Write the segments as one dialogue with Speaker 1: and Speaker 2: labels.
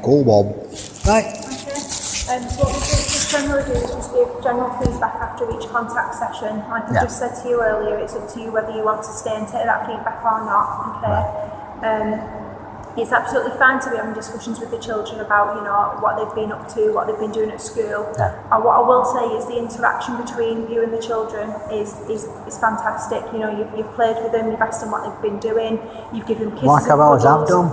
Speaker 1: Cool, Bob. Right.
Speaker 2: Okay. So what we just generally do is just give general feedback after each contact session. Like I just said to you earlier, it's up to you whether you want to stay and take that feedback or not. Okay. It's absolutely fine to be having discussions with the children about, you know, what they've been up to, what they've been doing at school. And what I will say is the interaction between you and the children is fantastic. You know, you've played with them, you've asked them what they've been doing, you've given them kisses.
Speaker 1: Like I've always have done.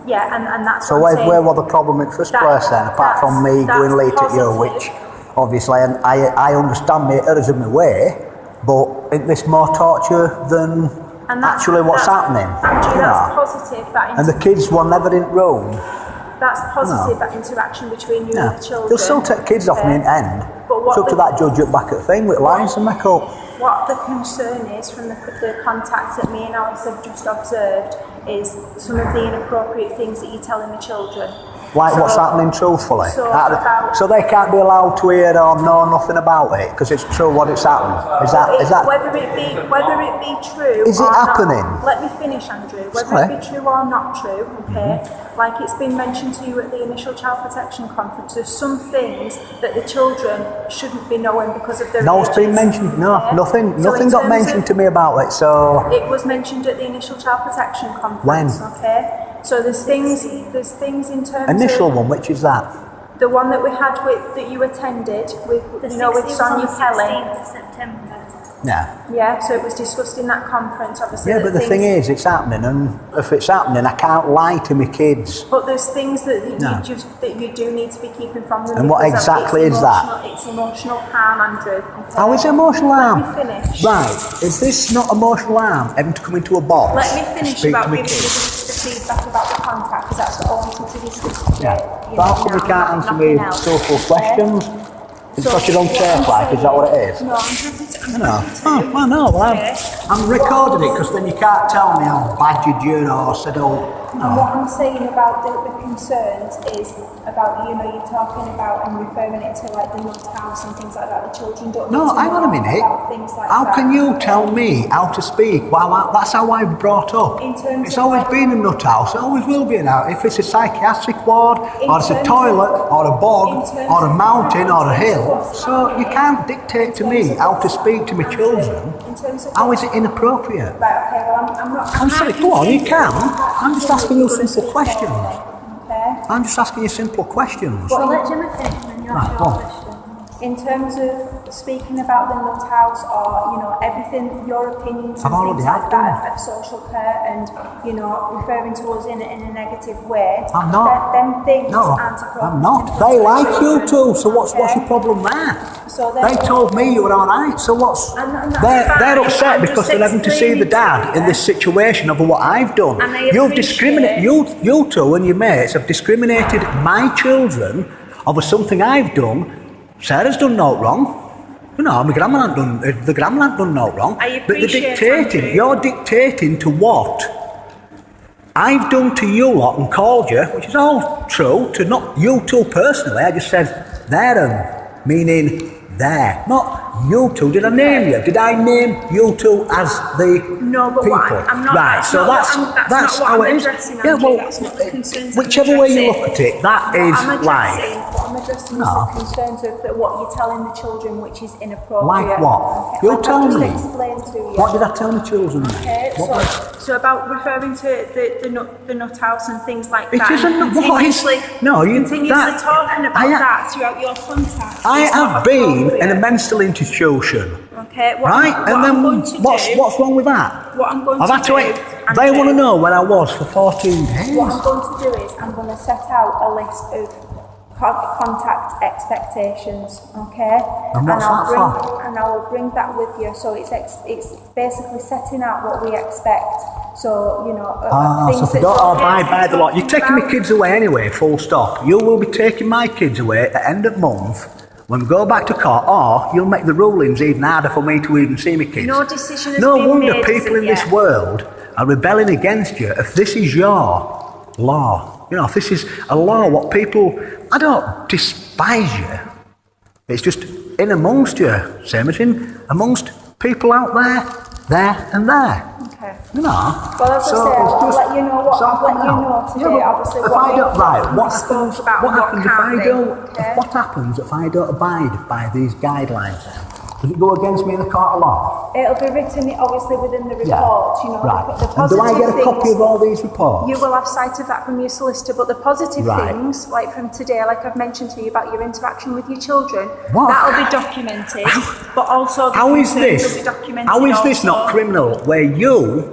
Speaker 2: Yeah, and that's
Speaker 1: so
Speaker 2: what I'm saying.
Speaker 1: Where was the problem in the first place then, apart from me going late at you, which obviously I understand me, it is in my way, but isn't this more torture than actually what's happening?
Speaker 2: Andrew, that's positive.
Speaker 1: And the kids were never in Rome.
Speaker 2: That's positive, that interaction between you and the children.
Speaker 1: They'll still take kids off me in the end. It's up to that judge up back at the thing with lines and make up.
Speaker 2: What the concern is from the contact that me and Alice have just observed is some of the inappropriate things that you're telling the children.
Speaker 1: Like what's happening truthfully?
Speaker 2: So
Speaker 1: they can't be allowed to hear or know nothing about it because it's true what it's happened. Is that
Speaker 2: whether it be true?
Speaker 1: Is it happening?
Speaker 2: Let me finish, Andrew. Whether it be true or not true, okay? Like it's been mentioned to you at the initial child protection conference, there's some things that the children shouldn't be knowing because of their
Speaker 1: it's been mentioned. Nothing got mentioned to me about it. So
Speaker 2: it was mentioned at the initial child protection conference.
Speaker 1: When?
Speaker 2: Okay. So there's things in terms
Speaker 1: initial
Speaker 2: of
Speaker 1: one, which is that?
Speaker 2: The one that we had that you attended with Sonia Kelly.
Speaker 3: 16th of September.
Speaker 1: Yeah,
Speaker 2: so it was discussed in that conference, obviously.
Speaker 1: Yeah, but the thing is, it's happening, and if it's happening, I can't lie to my kids.
Speaker 2: But there's things that you do need to be keeping from them.
Speaker 1: And what exactly is that?
Speaker 2: It's emotional harm, Andrew. Okay?
Speaker 1: How is it emotional harm?
Speaker 2: Let me finish.
Speaker 1: Right, is this not emotional harm, having to come into a box?
Speaker 2: Let me finish about giving you the feedback about the contact, because that's what I wanted to discuss today.
Speaker 1: But how come you can't answer me soulful questions? Because you don't take like, is that what it is?
Speaker 2: No, I'm happy to.
Speaker 1: I'm recording it because then you can't tell me I've badgered you or said,
Speaker 2: And what I'm saying about the concerns is about, you're talking about and referring it to like the nut house and things like that. The children don't need to
Speaker 1: hang on a minute.
Speaker 2: About things like
Speaker 1: how
Speaker 2: that.
Speaker 1: can you tell me how to speak? Well, that's how I was brought up. It's always been a nut house. It always will be now. If it's a psychiatric ward, or it's a toilet, or a bog, or a mountain, or a hill. So you can't dictate to me how to speak to my children. How is it inappropriate?
Speaker 2: Right, okay, well, I'm not...
Speaker 1: I'm sorry, go on, you can. I'm just asking you simple questions. I'm just asking you simple questions.
Speaker 3: Well, let Gemma finish and then you'll ask your question.
Speaker 2: In terms of speaking about the nut house or, everything, your opinions and things like that of social care and, referring to us in a negative way.
Speaker 1: I'm not.
Speaker 2: Them things aren't appropriate.
Speaker 1: I'm not. They like you too, so what's your problem there?
Speaker 2: So
Speaker 1: they told me you were alright, so what's... They're upset because they're having to see the dad in this situation over what I've done. You've discriminated, you two and your mates have discriminated my children over something I've done. Sarah's done no wrong. My grandma ain't done, the grandma ain't done no wrong. But they're dictating, you're dictating to what I've done to you lot and called you, which is all true, to not you two personally. I just said there, meaning there, not you two. Did I name you? Did I name you two as the people?
Speaker 2: I'm not.
Speaker 1: Right, so that's how it is. Yeah, well, whichever way you look at it, that is life.
Speaker 2: I'm addressing the concerns of what you're telling the children, which is inappropriate.
Speaker 1: Like what? You tell me. What did I tell the children?
Speaker 2: Okay, so about referring to the nut house and things like that.
Speaker 1: It isn't
Speaker 2: continuously talking about that throughout your contact.
Speaker 1: I have been in a mental institution.
Speaker 2: Okay,
Speaker 1: what's wrong with that?
Speaker 2: What I'm going to do,
Speaker 1: they want to know where I was for 14 days.
Speaker 2: What I'm going to do is I'm going to set out a list of contact expectations, okay?
Speaker 1: And what's that for?
Speaker 2: And I will bring that with you. So it's basically setting out what we expect. So
Speaker 1: so if you don't abide by the law, you're taking my kids away anyway. Full stop. You will be taking my kids away at the end of month. When we go back to court, or you'll make the rulings even harder for me to even see my kids.
Speaker 2: No decision has
Speaker 1: no
Speaker 2: been
Speaker 1: wonder
Speaker 2: made
Speaker 1: people in this world are rebelling against you if this is your law. If this is a law, what people... I don't despise you. It's just in amongst you. Same as in amongst people out there and there.
Speaker 2: Okay.
Speaker 1: You know.
Speaker 2: Well, as
Speaker 1: So
Speaker 2: I say,
Speaker 1: it's
Speaker 2: I'll
Speaker 1: just-
Speaker 2: let you know what
Speaker 1: so
Speaker 2: I'll let you know
Speaker 1: yeah,
Speaker 2: today.
Speaker 1: but
Speaker 2: Obviously,
Speaker 1: if
Speaker 2: what
Speaker 1: I don't, right,
Speaker 2: we spoke about
Speaker 1: what
Speaker 2: and
Speaker 1: happens if
Speaker 2: can't
Speaker 1: I
Speaker 2: be,
Speaker 1: don't?
Speaker 2: okay?
Speaker 1: What happens if I don't abide by these guidelines? Does it go against me in the court of law?
Speaker 2: It'll be written obviously within the report.
Speaker 1: Yeah.
Speaker 2: You know,
Speaker 1: Right.
Speaker 2: the
Speaker 1: And
Speaker 2: positive
Speaker 1: do I get a
Speaker 2: things,
Speaker 1: copy of all these reports?
Speaker 2: You will have sight of that from your solicitor, but the positive
Speaker 1: Right.
Speaker 2: things, like from today, like I've mentioned to you about your interaction with your children,
Speaker 1: What?
Speaker 2: that'll be documented. But also, the
Speaker 1: How is
Speaker 2: concerns
Speaker 1: this?
Speaker 2: will be documented.
Speaker 1: How is this not
Speaker 2: also.
Speaker 1: criminal? Where you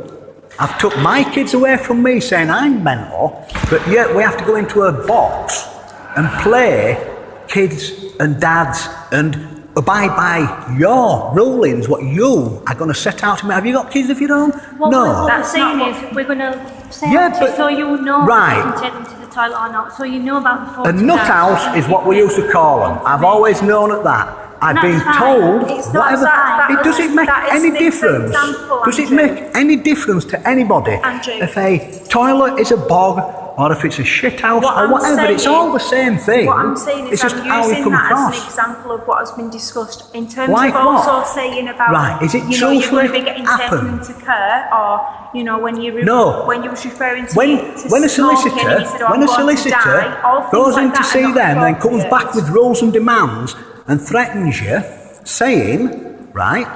Speaker 1: have took my kids away from me, saying I'm mental, but yet we have to go into a box and play kids and dads and abide by your rulings, what you are going to set out to me. Have you got kids of your own?
Speaker 3: What
Speaker 1: No.
Speaker 3: we're
Speaker 2: That's
Speaker 3: saying
Speaker 2: not
Speaker 3: is we're going to say
Speaker 1: Yeah,
Speaker 3: to
Speaker 1: but-
Speaker 3: so you know
Speaker 1: right.
Speaker 3: if you can take them to the toilet or not. So you know about the
Speaker 1: A
Speaker 3: photograph.
Speaker 1: nut house is what we used to call them. I've always known at that. I've
Speaker 3: That's
Speaker 1: been
Speaker 3: fine.
Speaker 1: told
Speaker 2: It's not
Speaker 1: whatever.
Speaker 2: that-
Speaker 1: Does it make
Speaker 2: that is
Speaker 1: any
Speaker 2: an
Speaker 1: difference?
Speaker 2: example,
Speaker 1: Does it
Speaker 2: Andrew.
Speaker 1: make any difference to anybody
Speaker 2: Andrew.
Speaker 1: if a toilet is a bog or if it's a shit house
Speaker 2: What
Speaker 1: or
Speaker 2: I'm
Speaker 1: whatever? It's
Speaker 2: saying-
Speaker 1: all the same thing.
Speaker 2: What I'm saying is
Speaker 1: it's just
Speaker 2: I'm
Speaker 1: how you
Speaker 2: using
Speaker 1: come
Speaker 2: that
Speaker 1: across.
Speaker 2: as an example of what has been discussed in terms
Speaker 1: Like
Speaker 2: of also
Speaker 1: what?
Speaker 2: saying about,
Speaker 1: Right, is it
Speaker 2: you know, you're going to be
Speaker 1: truthfully
Speaker 2: getting
Speaker 1: happened?
Speaker 2: taken to care, or, you know, when you
Speaker 1: No.
Speaker 2: when you was referring to
Speaker 1: When
Speaker 2: to
Speaker 1: a
Speaker 2: smoking,
Speaker 1: solicitor,
Speaker 2: and you said, oh, I'm going to die, all things
Speaker 1: goes
Speaker 2: like
Speaker 1: in to
Speaker 2: that are
Speaker 1: see
Speaker 2: not
Speaker 1: them, then comes
Speaker 2: appropriate.
Speaker 1: back with rules and demands and threatens you, saying, right,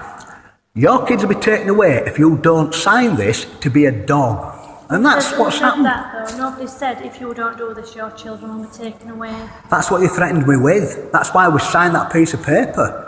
Speaker 1: your kids will be taken away if you don't sign this to be a dog. And that's
Speaker 3: Who
Speaker 1: what's
Speaker 3: said
Speaker 1: happened.
Speaker 3: that, though? Nobody said if you don't do this, your children will be taken away.
Speaker 1: That's what you threatened me with. That's why we signed that piece of paper.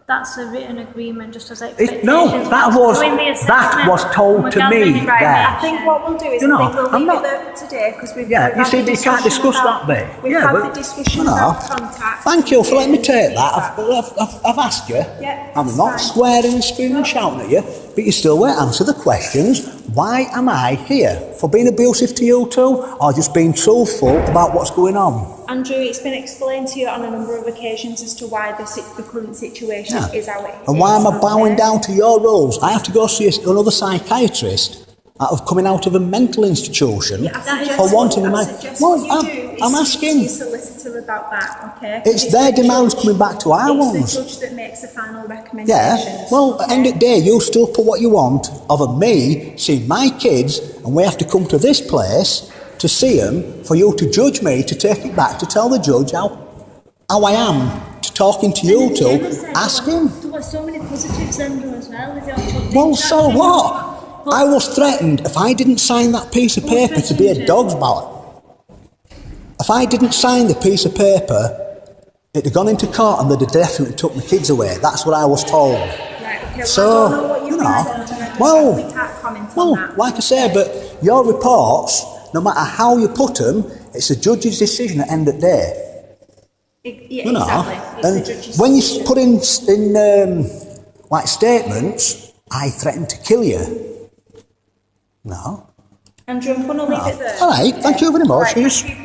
Speaker 3: That's a written agreement, just as
Speaker 1: No,
Speaker 3: expectations.
Speaker 1: that
Speaker 3: We're
Speaker 1: was
Speaker 3: doing the assessment,
Speaker 1: told
Speaker 3: we're
Speaker 1: to
Speaker 3: gathering
Speaker 1: me
Speaker 3: information.
Speaker 1: there.
Speaker 2: I think what we'll do is
Speaker 1: You know,
Speaker 2: I think we'll
Speaker 1: I'm
Speaker 2: leave
Speaker 1: not-
Speaker 2: it there today because we've
Speaker 1: Yeah,
Speaker 2: we've
Speaker 1: you
Speaker 2: had
Speaker 1: see,
Speaker 2: the
Speaker 1: you can't
Speaker 2: discussion
Speaker 1: discuss
Speaker 2: about-
Speaker 1: that bit.
Speaker 2: We've
Speaker 1: Yeah,
Speaker 2: had
Speaker 1: but-
Speaker 2: the discussion
Speaker 1: you know,
Speaker 2: about contact.
Speaker 1: Thank you for letting me take that.
Speaker 2: Feedback.
Speaker 1: I've asked you.
Speaker 2: Yeah,
Speaker 1: I'm
Speaker 2: it's
Speaker 1: not
Speaker 2: fine.
Speaker 1: swearing and screaming and shouting at you, but you still won't answer the questions. Why am I here? For being abusive to you two, or just being truthful about what's going on?
Speaker 2: Andrew, it's been explained to you on a number of occasions as to why the current situation
Speaker 1: Yeah.
Speaker 2: is how it is.
Speaker 1: And why am I bowing
Speaker 2: okay?
Speaker 1: down to your rules? I have to go see another psychiatrist out of coming out of a mental institution
Speaker 2: I suggest
Speaker 1: for wanting
Speaker 2: what,
Speaker 1: my.
Speaker 2: I suggest
Speaker 1: Well,
Speaker 2: what you do is
Speaker 1: I'm
Speaker 2: speak to
Speaker 1: asking.
Speaker 2: your solicitor about that, okay?
Speaker 1: It's their
Speaker 2: the
Speaker 1: demands
Speaker 2: judge-
Speaker 1: coming back to our ones.
Speaker 2: It's the judge that makes the final recommendations.
Speaker 1: Yeah. Well, at the end of the day, you still put what you want of me seeing my kids, and we have to come to this place to see them for you to judge me, to take it back, to tell the judge how I am, to talking to you two, ask him.
Speaker 3: There were so many positives then as well with your children.
Speaker 1: Well, so what? I was threatened if I didn't sign that piece of paper to be a dog's ballot. If I didn't sign the piece of paper, it'd have gone into court and they'd have definitely took my kids away. That's what I was told.
Speaker 2: Right, okay,
Speaker 1: So,
Speaker 2: well, I don't know what
Speaker 1: you
Speaker 2: you've
Speaker 1: know,
Speaker 2: been told,
Speaker 1: well,
Speaker 2: we can't comment on
Speaker 1: Well,
Speaker 2: that.
Speaker 1: like I say, but your reports, no matter how you put them, it's the judge's decision at the end of the day.
Speaker 2: Yeah,
Speaker 1: You know,
Speaker 2: exactly. It's
Speaker 1: and
Speaker 2: the judge's
Speaker 1: when you
Speaker 2: decision.
Speaker 1: put in like statements, I threatened to kill you. No.
Speaker 2: Andrew, I'm going to leave it there.
Speaker 1: All right, thank you very much.
Speaker 2: Right,
Speaker 1: Yes.
Speaker 2: thank you